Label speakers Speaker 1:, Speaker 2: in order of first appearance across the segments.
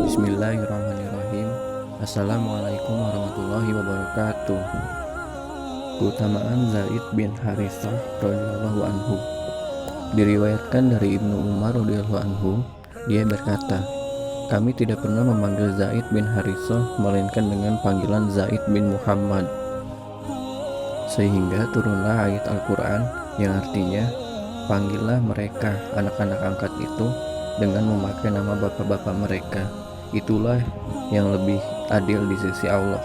Speaker 1: Bismillahirrahmanirrahim. Assalamualaikum warahmatullahi wabarakatuh. Keutamaan Zaid bin Harithah radhiyallahu anhu. Diriwayatkan dari Ibnu Umar radhiyallahu anhu, dia berkata, kami tidak pernah memanggil Zaid bin Harithah melainkan dengan panggilan Zaid bin Muhammad. Sehingga turunlah ayat Al-Quran yang artinya, panggillah mereka anak-anak angkat itu dengan memakai nama bapak-bapak mereka. Itulah yang lebih adil di sisi Allah.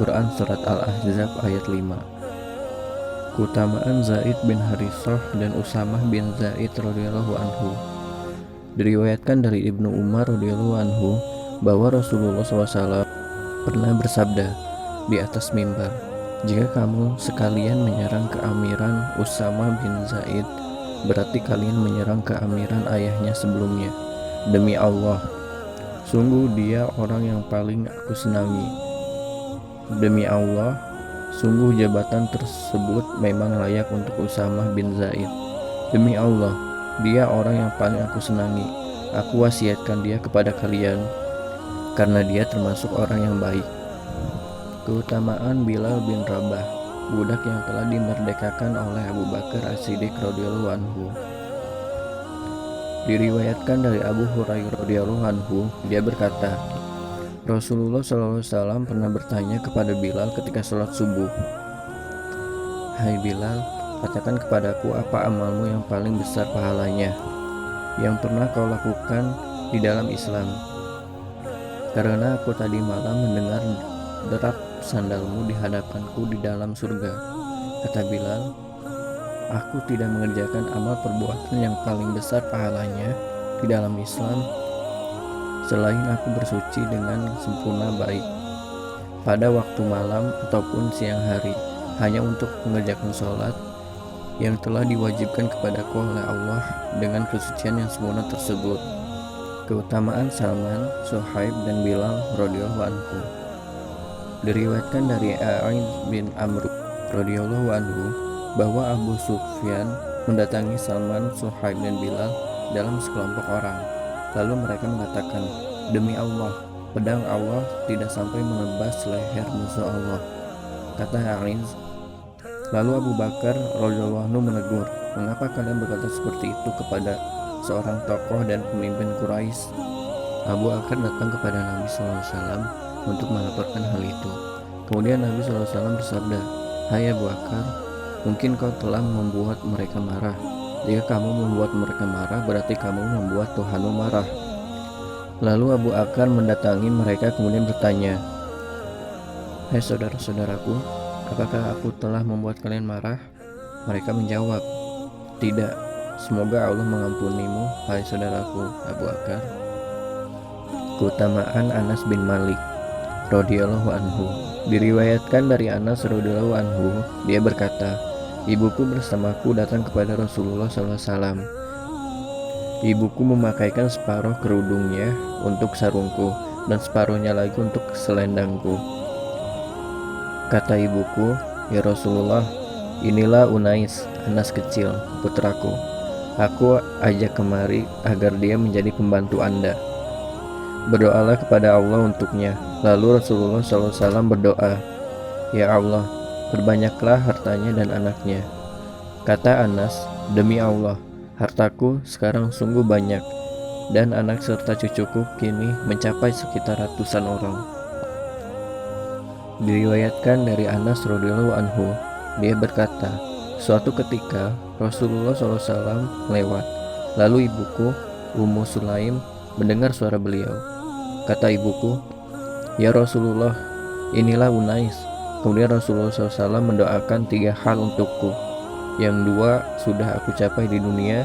Speaker 1: Quran Surat Al-Ahzab ayat 5. Keutamaan Zaid bin Harithah dan Usamah bin Zaid radhiyallahu anhu. Diriwayatkan dari Ibnu Umar radhiyallahu anhu bahwa Rasulullah SAW pernah bersabda di atas mimbar, jika kamu sekalian menyerang keamiran Usamah bin Zaid, berarti kalian menyerang keamiran ayahnya sebelumnya. Demi Allah, sungguh dia orang yang paling aku senangi. Demi Allah, sungguh jabatan tersebut memang layak untuk Usamah bin Zaid. Demi Allah, dia orang yang paling aku senangi. Aku wasiatkan dia kepada kalian, karena dia termasuk orang yang baik. Keutamaan Bilal bin Rabah, budak yang telah dimerdekakan oleh Abu Bakar As-Siddiq radhiyallahu anhu. Diriwayatkan dari Abu Hurairah radhiyallahu anhu, dia berkata, Rasulullah SAW pernah bertanya kepada Bilal ketika sholat subuh, hai Bilal, katakan kepadaku apa amalmu yang paling besar pahalanya, yang pernah kau lakukan di dalam Islam, karena aku tadi malam mendengar derap sandalmu di hadapanku di dalam surga. Kata Bilal, aku tidak mengerjakan amal perbuatan yang paling besar pahalanya di dalam Islam selain aku bersuci dengan sempurna baik pada waktu malam ataupun siang hari, hanya untuk mengerjakan sholat yang telah diwajibkan kepadaku oleh Allah dengan kesucian yang sempurna tersebut. Keutamaan Salman, Suhaib, dan Bilal radhiyallahu anhu. Diriwayatkan dari A'id bin Amr radhiyallahu anhu bahwa Abu Sufyan mendatangi Salman, Suhaib, dan Bilal dalam sekelompok orang. Lalu mereka mengatakan, demi Allah, pedang Allah tidak sampai menebas leher musuh Allah. Kata A'id. Lalu Abu Bakar radhiyallahu anhu menegur, mengapa kalian berkata seperti itu kepada seorang tokoh dan pemimpin Quraisy? Abu Bakar datang kepada Nabi SAW untuk melaporkan hal itu. Kemudian Nabi SAW bersabda, hai Abu Bakar, mungkin kau telah membuat mereka marah. Jika kamu membuat mereka marah, berarti kamu membuat Tuhanmu marah. Lalu Abu Bakar mendatangi mereka kemudian bertanya, hai saudara-saudaraku, apakah aku telah membuat kalian marah? Mereka menjawab, tidak. Semoga Allah mengampunimu, hai saudaraku Abu Bakar. Keutamaan Anas bin Malik radhiyallahu anhu. Diriwayatkan dari Anas radhiyallahu anhu, dia berkata, ibuku bersamaku datang kepada Rasulullah SAW. Ibuku memakaikan separuh kerudungnya untuk sarungku dan separuhnya lagi untuk selendangku. Kata ibuku, ya Rasulullah, inilah Unais, Anas kecil, putraku. Aku ajak kemari agar dia menjadi pembantu Anda. Berdoalah kepada Allah untuknya. Lalu Rasulullah SAW berdoa, ya Allah, perbanyaklah hartanya dan anaknya. Kata Anas, demi Allah, hartaku sekarang sungguh banyak, dan anak serta cucuku kini mencapai sekitar ratusan orang. Diriwayatkan dari Anas radhiyallahu anhu, dia berkata, suatu ketika Rasulullah SAW lewat, lalu ibuku Ummu Sulaim mendengar suara beliau. Kata ibuku, ya Rasulullah, inilah Unais. Kemudian Rasulullah SAW mendoakan 3 hal untukku. Yang 2 sudah aku capai di dunia,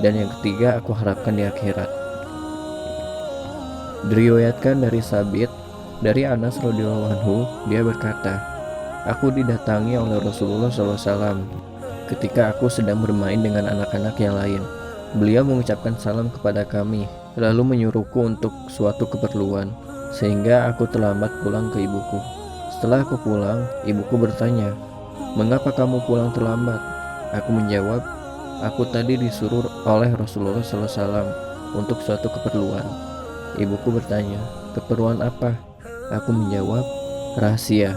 Speaker 1: dan yang ketiga aku harapkan di akhirat. Diriwayatkan dari Sabit dari Anas radhiyallahu anhu, dia berkata, aku didatangi oleh Rasulullah SAW ketika aku sedang bermain dengan anak-anak yang lain. Beliau mengucapkan salam kepada kami, lalu menyuruhku untuk suatu keperluan, sehingga aku terlambat pulang ke ibuku. Setelah aku pulang, ibuku bertanya, mengapa kamu pulang terlambat? Aku menjawab, Aku tadi disuruh oleh Rasulullah SAW untuk suatu keperluan. Ibuku bertanya, keperluan apa? Aku menjawab, rahasia.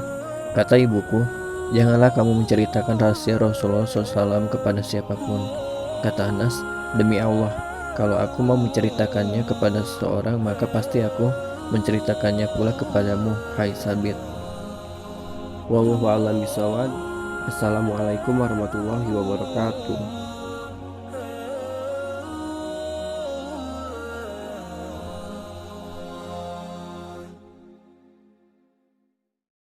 Speaker 1: Kata ibuku, janganlah kamu menceritakan rahasia Rasulullah SAW kepada siapapun. Kata Anas, demi Allah, kalau aku mau menceritakannya kepada seseorang, maka pasti aku menceritakannya pula kepadamu, hai Sabit. Wallahu a'lam bishawab. Assalamualaikum warahmatullahi wabarakatuh.